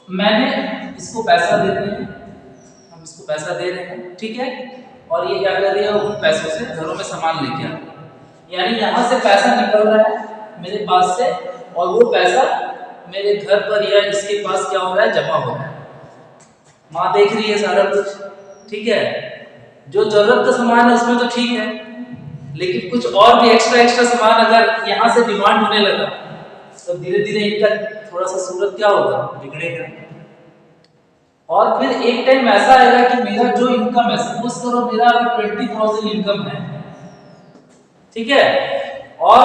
मैंने इसको पैसा देते हैं, हम इसको पैसा दे रहे हैं, ठीक है, और ये क्या कर रही है, उन पैसों से घरों में सामान लेके आ रही है। यानी यहाँ से पैसा निकल रहा है मेरे पास से, और वो पैसा मेरे घर पर या इसके पास क्या हो रहा है, जमा हो रहा है। माँ देख रही है सारा कुछ, ठीक है। जो जरूरत का सामान है उसमें तो ठीक है, लेकिन कुछ और भी एक्स्ट्रा सामान अगर यहाँ से डिमांड होने लगा तो धीरे धीरे इनका थोड़ा सा सूरत क्या होगा, बिगड़ेगा। और फिर एक टाइम ऐसा आएगा कि मेरा जो इनकम है, सपोज करो मेरा अगर 20,000 इनकम है, ठीक है, और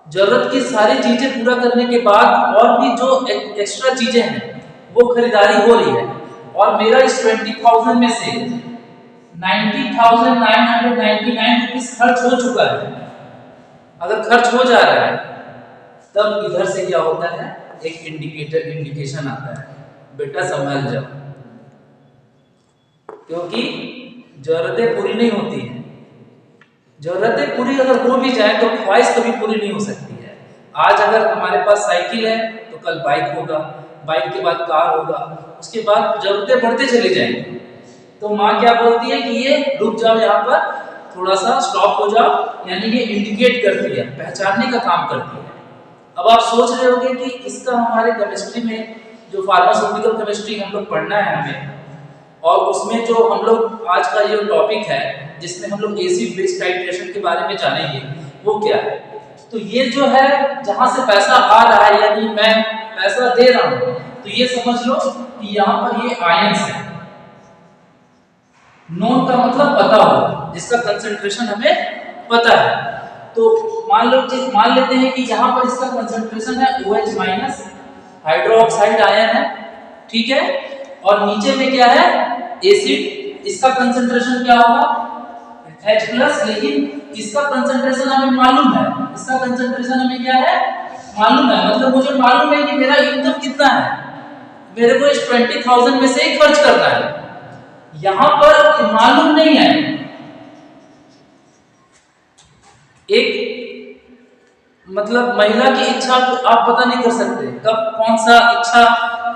जरूरत की सारी चीजें पूरा करने के बाद और भी जो एक्स्ट्रा चीजें हैं वो खरीदारी हो रही है, और मेरा इस 20,000 में से 90,999 रुपीज खर्च हो चुका है। अगर खर्च हो जा रहा है तब इधर से क्या होता है, एक इंडिकेशन आता है, बेटा संभल जाओ, क्योंकि जरूरतें पूरी नहीं होती हैं। जरूरतें पूरी अगर हो भी जाए तो ख्वाहिश कभी पूरी नहीं हो सकती है। आज अगर हमारे पास साइकिल है तो कल बाइक होगा, बाइक के बाद कार होगा, उसके बाद जरूरतें बढ़ते चले जाएंगे। तो माँ क्या बोलती है कि ये रुक जाओ, यहाँ पर थोड़ा सा स्टॉप हो जाओ, यानी ये इंडिकेट करती है, पहचानने का काम करती है। अब आप सोच रहे होंगे कि इसका हमारे केमिस्ट्री में जो फार्मास्यूटिकल केमिस्ट्री हम लोग पढ़ना है हमें, और उसमें जो हम लोग आज का ये टॉपिक है जिसमें हम लोग एसिड बेस टाइट्रेशन के बारे में जानेंगे, वो क्या है। तो ये जो है जहां से पैसा आ रहा है, यानी मैं पैसा दे रहा हूं, तो ये समझ लो कि यहाँ पर ये आयंस है। नोन का मतलब पता हो, जिसका कंसंट्रेशन हमें पता है। तो मान लेते हैं कि यहाँ पर इसका कंसंट्रेशन है OH माइनस, हाइड्रोक्साइड आयन है, ठीक है, और नीचे में क्या है, एसिड, इसका कंसंट्रेशन क्या होगा, H प्लस, लेकिन इसका कंसंट्रेशन हमें मालूम है, इसका कंसंट्रेशन हमें क्या है, मालूम है, मतलब मुझे मालूम है कि मेरा इनकम कितना है, मेरे को इस 20,000 में से ही खर्च करना है। यहां पर मालूम नहीं है, एक मतलब महिला की इच्छा आप पता नहीं कर सकते कब कौन सा इच्छा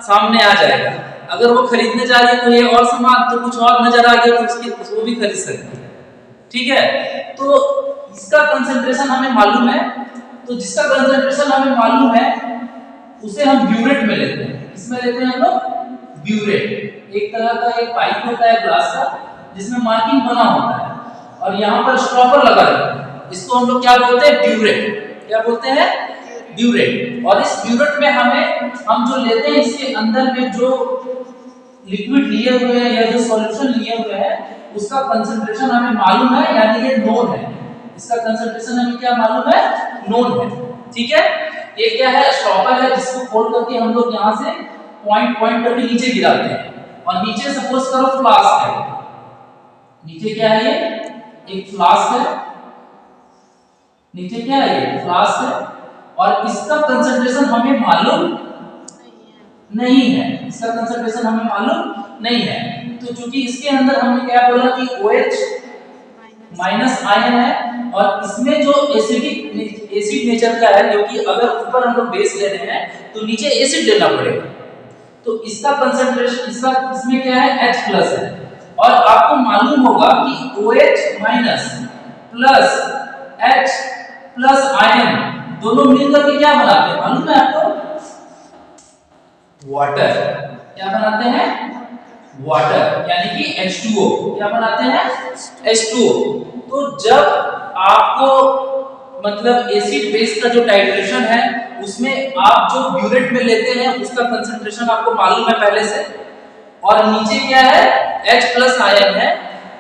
सामने आ जाएगा। अगर वो खरीदने जा रही है तो ये और सामान, तो कुछ और नजर आ गया तो उसकी वो भी खरीद सकती है, ठीक है। तो इसका कंसंट्रेशन हमें मालूम है, तो जिसका कंसंट्रेशन हमें मालूम है उसे हम ब्यूरेट में लेते हैं। इसमें लेते हैं हम लोग ब्यूरेट, एक तरह का एक पाइप होता है ग्लास का जिसमें मार्किंग बना होता है, और यहाँ पर स्टॉपर लगा रहता है, इसको हम लोग क्या बोलते हैं, ब्यूरेट। क्या बोलते हैं, ब्यूरेट। और इस ब्यूरेट में हम जो लेते हैं, इसके अंदर में जो लिक्विड लिए हुए हैं या जो सॉल्यूशन लिए हुए हैं उसका कंसंट्रेशन हमें मालूम है, यानी ये नोन है। इसका कंसंट्रेशन हमें क्या मालूम है, नोन है, ठीक है। ये क्या है, स्टॉपर है, जिसको खोल करके हम लोग यहाँ से पॉइंट करके नीचे गिराते हैं, और नीचे सपोज करो फ्लास्क है, नीचे क्या है, ये एक फ्लास्क है, नीचे क्या है, ये फ्लास्क है, और इसका कंसंट्रेशन हमें मालूम नहीं है, इसका कंसंट्रेशन हमें मालूम नहीं है। तो चूंकि इसके अंदर हमने क्या बोला कि OH माइनस आयन है, और इसमें जो एसिड नेचर का है, क्योंकि अगर ऊपर हम लोग बेस ले रहे हैं तो नीचे एसिड लेना पड़ेगा, तो इसका कंसंट्रेशन इसमें क्या है, H प्लस है। और आपको मालूम होगा कि OH minus plus H plus ion दोनों मिलकर के क्या बनाते हैं, मालूम है आपको, वाटर। क्या बनाते हैं, वाटर, यानी कि H2O। क्या बनाते हैं, H2O। तो जब आपको मतलब एसिड बेस का जो टाइट्रेशन है उसमें आप जो ब्यूरेट में लेते हैं उसका कंसंट्रेशन आपको मालूम है पहले से, और नीचे क्या है, H प्लस आयन है,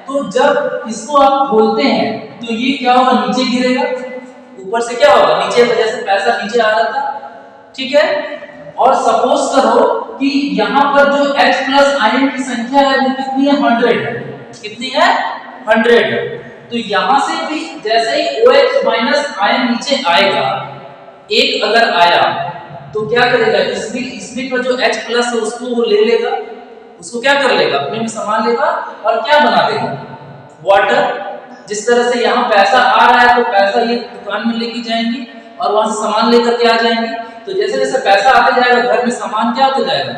तो जब इसको आप खोलते हैं तो ये क्या होगा, नीचे गिरेगा, ऊपर से क्या होगा, नीचे, वजह से पैसा नीचे आ रहा था, ठीक है। और सपोज करो कि यहाँ पर जो H प्लस आयन की संख्या है वो कितनी है, 100 है, कितनी है, 100 है। तो यहाँ से भी जैसे ही OH माइनस आयन नीचे आएगा, एक अगर आया तो क्या करेगा, इसमें का जो H प्लस है उसको वो ले लेगा, उसको क्या कर लेगा, अपने में समा लेगा, और क्या बना देगा, वाटर। जिस तरह से यहाँ पैसा आ रहा है तो पैसा ये दुकान में लेके जाएंगे और वहां से सामान लेकर के आ जाएंगे, तो तो जैसे जैसे पैसा आते जाएगा घर में सामान क्या होता जाएगा,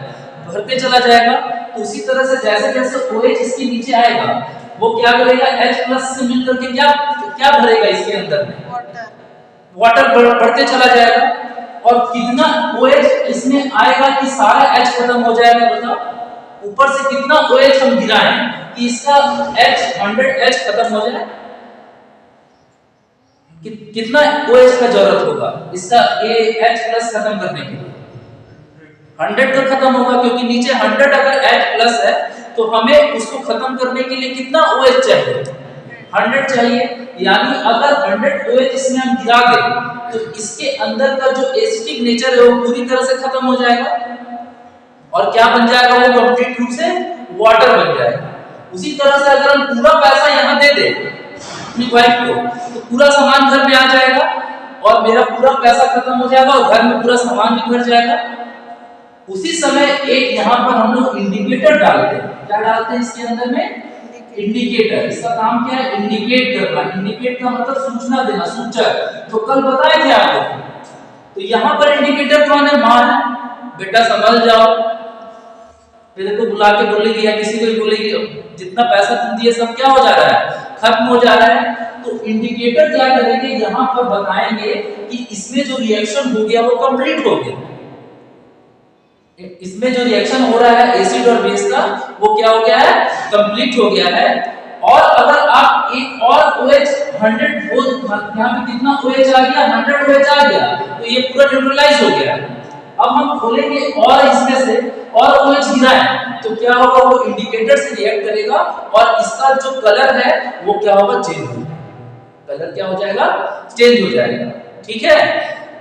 भरते चला जाएगा। तो उसी तरह से जैसे जैसे OH इसके नीचे आएगा वो क्या करेगा, H+ से मिलकर के क्या क्या भरेगा इसके अंदर में, वाटर बढ़ते चला जाएगा। और कितना OH इसमें आएगा कि सारा H खत्म हो जाएगा, बताओ ऊपर से कितना OH हम गिराएं कि इसका H 100H खत्म हो जाए, कितना OH का जरूरत होगा इसका H+ खत्म करने के लिए, 100 का खत्म होगा, क्योंकि नीचे 100 अगर H+ है तो हमें उसको खत्म करने के लिए कितना OH चाहिए, 100 चाहिए। यानी अगर 100 OH इसमें हम गिरा दें तो इसके अंदर का जो एसिडिक नेचर है वो पूरी तरह से खत्म हो जाएगा और क्या बन जाएगा, वो कंप्लीट रूप से वाटर बन जाएगा। उसी तरह से अगर हम पूरा पैसा यहाँ दे दें अपनी वाइफ को तो पूरा सामान घर में आ जाएगा और मेरा पूरा पैसा खत्म हो जाएगा और घर में पूरा सामान भी भर जाएगा। उसी समय एक यहाँ पर हम लोग इंडिकेटर डालते हैं, क्या डालते हैं इसके अंदर में, इंडिकेटर। इसका काम क्या है, इंडिकेट करना। इंडिकेट का मतलब सूचना देना, सूचक। तो कल बताए थे आपको, तो यहाँ पर इंडिकेटर कौन है, माँ है। बेटा संभल जाओ, मेरे को बुला के बोलेगी या किसी को भी बोलेगी जितना पैसा तुम दिए सब क्या हो जा रहा है, खत्म हो जा रहा है। तो इंडिकेटर क्या करेंगे, यहाँ पर बताएंगे कि इसमें जो रिएक्शन हो गया वो कंप्लीट हो गया, इसमें जो रिएक्शन हो रहा है एसिड और बेस का वो क्या हो गया है, कंप्लीट हो गया है। और अगर आप एक और OH 100 हो, यहाँ पे कितना OH आ गया, 100 OH आ गया, तो ये पूरा न्यूट्रलाइज हो गया है। अब हम खोलेंगे और इसमें से और OH गिराएं तो क्या होगा, वो इंडिकेटर से रिएक्ट करेगा और इसका जो कलर है वो क्या होगा, चेंज हो जाएगा, कलर क्या हो जाएगा, चेंज हो जाएगा। ठीक है,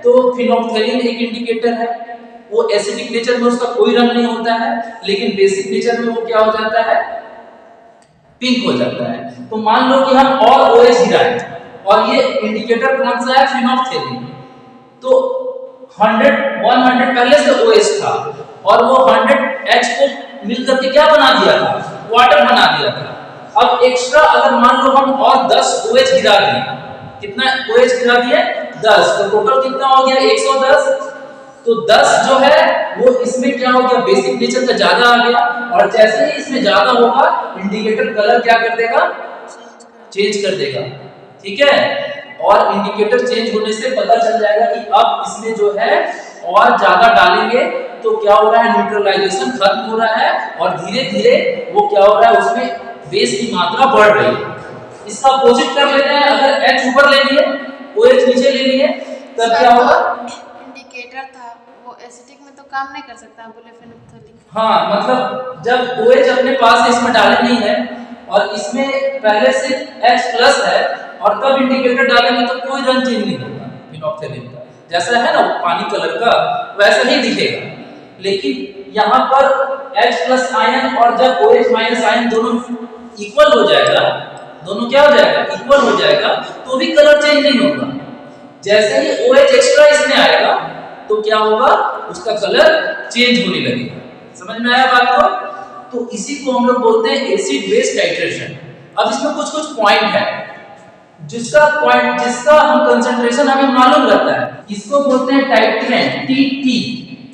तो फिनोल्फ्थेलिन एक इंडिकेटर है, वो एसिडिक नेचर में उसका कोई रंग नहीं होता है, लेकिन बेसिक नेचर में वो क्या हो जाता है, पिंक हो जाता है। तो मान लो कि हम और OH गिराएं और ये इंडिकेटर कौन सा है, फिनोल्फ्थेलिन। तो 100 पहले से OH था और वो 100H को मिलकर के क्या बना दिया था, वाटर बना दिया था। अब एक्स्ट्रा अगर मान लो हम और 10 OH गिरा दिए, कितना OH गिरा दिए, 10, तो टोटल कितना हो गया, 110। तो 10 जो है वो इसमें क्या हो गया, बेसिक नेचर का ज्यादा आ गया और जैसे ही इसमें ज्यादा होगा इंडिकेटर कलर क्या कर देगा, चेंज कर देगा। ठीक है, और इंडिकेटर चेंज होने से पता चल जाएगा कि अब इसमें जो है और ज्यादा डालेंगे तो क्या हो रहा है, न्यूट्रलाइजेशन खत्म हो रहा है और धीरे धीरे वो क्या हो रहा है, उसमें बेस की मात्रा बढ़ रही है। इसका अपोजिट कर लेते हैं, अगर H ऊपर ले लिए OH नीचे ले लिए तब क्या होगा, इंडिकेटर था वो एसिडिक में तो काम नहीं कर सकता, बोले फिनोल्फ्थेलिन। हाँ, मतलब जब OH अपने पास इसमें डाले नहीं है और इसमें पहले से H+ है और तब इंडिकेटर डालेंगे तो कोई रंग चेंज नहीं होगा फिनोल्फ्थेलिन का, जैसा है ना पानी कलर का वैसा ही दिखेगा। लेकिन यहाँ पर H+ आयन और जब OH- आयन दोनों इक्वल हो जाएगा, दोनों क्या हो जाएगा, इक्वल हो जाएगा, तो भी कलर चेंज नहीं होगा। जैसे ही OH एक्स्ट्रा इसमें आएगा तो क्या होगा, उसका कलर चेंज होने लगेगा। समझ में आया बात को? तो इसी को हम लोग बोलते हैं एसिड बेस टाइट्रेशन। अब इसमें कुछ कुछ पॉइंट है जिसका हम कंसंट्रेशन हमें मालूम रहता है, इसको बोलते हैं टाइट्रेंट, TT।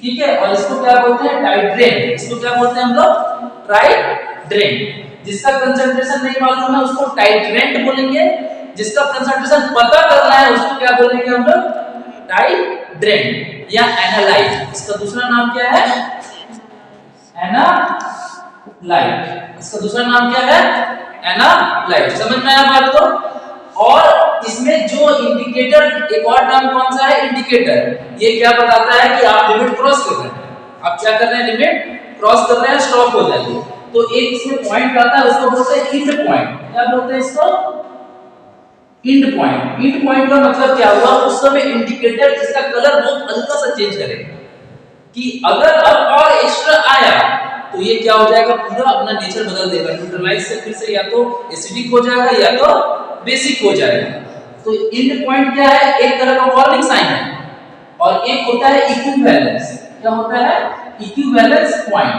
ठीक है, और इसको क्या बोलते हैं, टाइट्रेंट। इसको क्या बोलते हैं हम लोग, ट्राइड्रेंट। जिसका कंसंट्रेशन नहीं मालूम है उसको टाइट्रेंट बोलेंगे, जिसका कंसंट्रेशन पता करना है उसको क्या बोलेंगे हम लोग, टाइड्रेंट या एनालाइट। इसका दूसरा नाम क्या है, एनालाइट। इसका दूसरा नाम क्या है, एनालाइट। समझ में आया बात को? और इसमें जो इंडिकेटर, एक और नाम कौन सा है, इंडिकेटर। ये क्या बताता है कि आप लिमिट क्रॉस कर रहे हैं, आप क्या कर रहे हैं, लिमिट क्रॉस कर रहे हैं, स्टॉप हो जाइए। तो एक इसमें पॉइंट आता है उसको बोलते हैं इंड पॉइंट। क्या बोलते हैं इसको, इंड पॉइंट। इंड पॉइंट का मतलब क्या हुआ, उस समय इंडिकेटर इसका कलर बहुत हल्का सा चेंज करेगा कि अगर अब और एक्स्ट्रा आया तो ये क्या हो जाएगा, पूरा अपना नेचर बदल देगा, न्यूट्रलाइज से फिर से या तो एसिडिक हो जाएगा या तो बेसिक हो जाएगा। तो इंड पॉइंट क्या है, एक तरह का वार्निंग साइन है और एक होता है इक्विवेलेंस। क्या होता है, इक्विवेलेंस पॉइंट।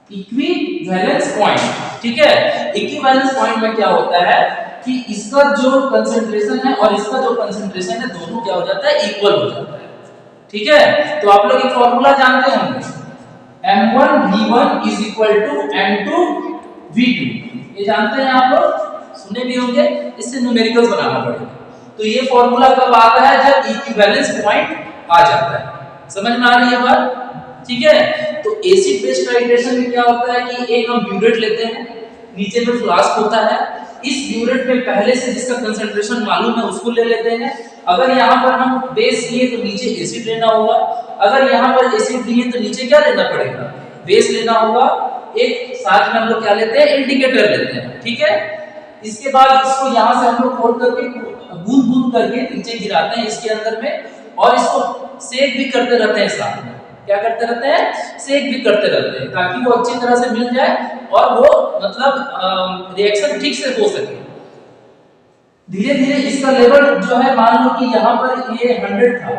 इक्विवेलेंस पॉइंट, ठीक है। इक्विवेलेंस पॉइंट में क्या होता है कि इसका जो कंसंट्रेशन है और इसका जो कंसंट्रेशन है दोनों क्या हो जाता है, इक्वल हो जाता है। ठीक है, तो आप लोग ये फॉर्मूला जानते होंगे, M1V1 is equal to M2V2, ये जानते हैं आप लोग, सुने भी होंगे, इससे न्यूमेरिकल्स बनाना पड़ेगा। तो ये फॉर्मूला कब आता है, जब इक्विवेलेंस पॉइंट आ जाता है। समझ में आ रही है बात? ठीक है, तो एसिड बेस टाइट्रेशन में क्या होता है कि एक हम ब्यूरेट लेते हैं, नीचे में फ्लास्क होता है, इस ब्यूरेट में पहले से जिसका कंसंट्रेशन मालूम है उसको ले लेते हैं। अगर यहाँ पर हम बेस लिए तो नीचे एसिड लेना होगा, अगर यहाँ पर एसिड लिए तो नीचे क्या लेना पड़ेगा, बेस लेना होगा। एक साथ में हम लोग क्या लेते हैं, इंडिकेटर लेते हैं, ठीक है। इसके बाद इसको यहाँ से हम लोग खोल करके बूंद बूंद करके नीचे गिराते हैं इसके अंदर में, और इसको सेक भी करते रहते हैं साथ में। क्या करते रहते हैं, सेक भी करते रहते हैं, ताकि वो अच्छी तरह से मिल जाए और वो मतलब रिएक्शन ठीक से हो सके। धीरे धीरे इसका लेवल जो है, मान लो कि यहाँ पर ये 100 था,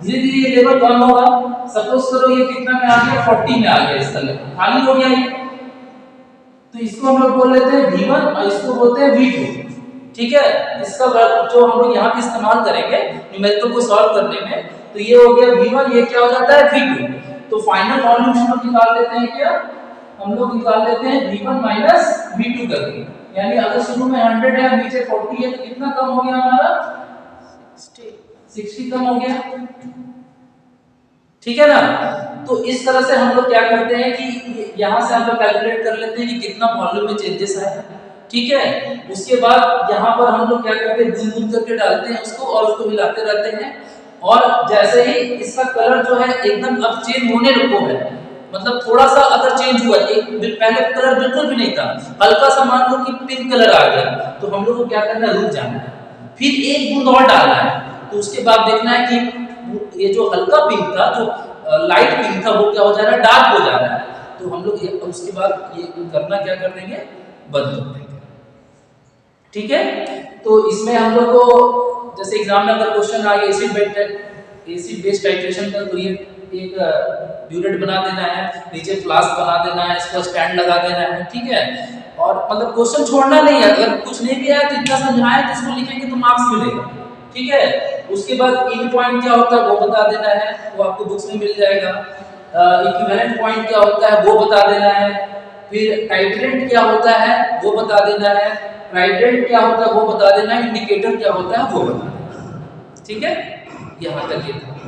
धीरे धीरे ये लेवल कम होगा। सपोज करो ये कितना में आ गया, 40 में आ गया, इसका लेवल खाली हो गया ये, तो इसको हम लोग बोल लेते हैं V1 और इसको बोलते हैं V2, ठीक है। इसका जो हम लोग यहाँ पे इस्तेमाल करेंगे न्यूमेरिकल को सॉल्व करने में, तो ये हो गया V1, ये क्या हो जाता है V2। तो फाइनल वॉल्यूम हम लोग निकाल लेते हैं, क्या हम लोग निकाल लेते हैं V1 माइनस V2 करके, यानी अगर शुरू में 100 है, नीचे 40 है, तो कितना कम हो गया हमारा, 60 कम हो गया, ठीक है ना। तो इस तरह से हम लोग क्या करते हैं कि यहाँ से हम लोग कैलकुलेट कर लेते हैं कि कितना वॉल्यूम में चेंजेस आया, ठीक है। उसके बाद यहाँ पर हम लोग क्या करते हैं, बूंद बूंद करके डालते हैं उसको और उसको मिलाते रहते हैं, और जैसे ही इसका कलर जो है एकदम अब चेंज होने लगो है, मतलब थोड़ा सा अगर चेंज हुआ, एक पहले कलर बिल्कुल भी नहीं था, हल्का सा मान लो कि पिंक कलर आ गया, तो हम लोग को क्या करना है, रुक जाना है, फिर एक बूंद और डालना है, तो उसके बाद देखना है कि ये जो हल्का पिंक था, जो लाइट पिंक था, वो क्या हो जा रहा है, डार्क हो जा रहा है। तो हम लोग उसके बाद ये करना क्या कर देंगे, बंद कर देंगे, ठीक है। तो इसमें हम लोग को जैसे एग्जाम में अगर क्वेश्चन आ गया एसिड बेस टाइट्रेशन का, तो ये एक ब्यूरेट बना देना है, नीचे फ्लास्क बना देना है, इसको स्टैंड लगा देना है, ठीक है। और मतलब क्वेश्चन छोड़ना नहीं है, अगर कुछ नहीं भी आया तो इतना समझाएं तो इसको लिखेंगे तो मार्क्स मिलेगा, ठीक है। उसके बाद इन पॉइंट क्या होता है वो बता देना है, वो आपको बुक्स में मिल जाएगा। इक्विवेलेंट पॉइंट क्या होता है वो बता देना है, फिर टाइट्रेंट क्या होता है वो बता देना है, ट्राइडेंट क्या होता है वो बता देना है, इंडिकेटर क्या होता है वो बता देना है, ठीक है। यहाँ तक ये था।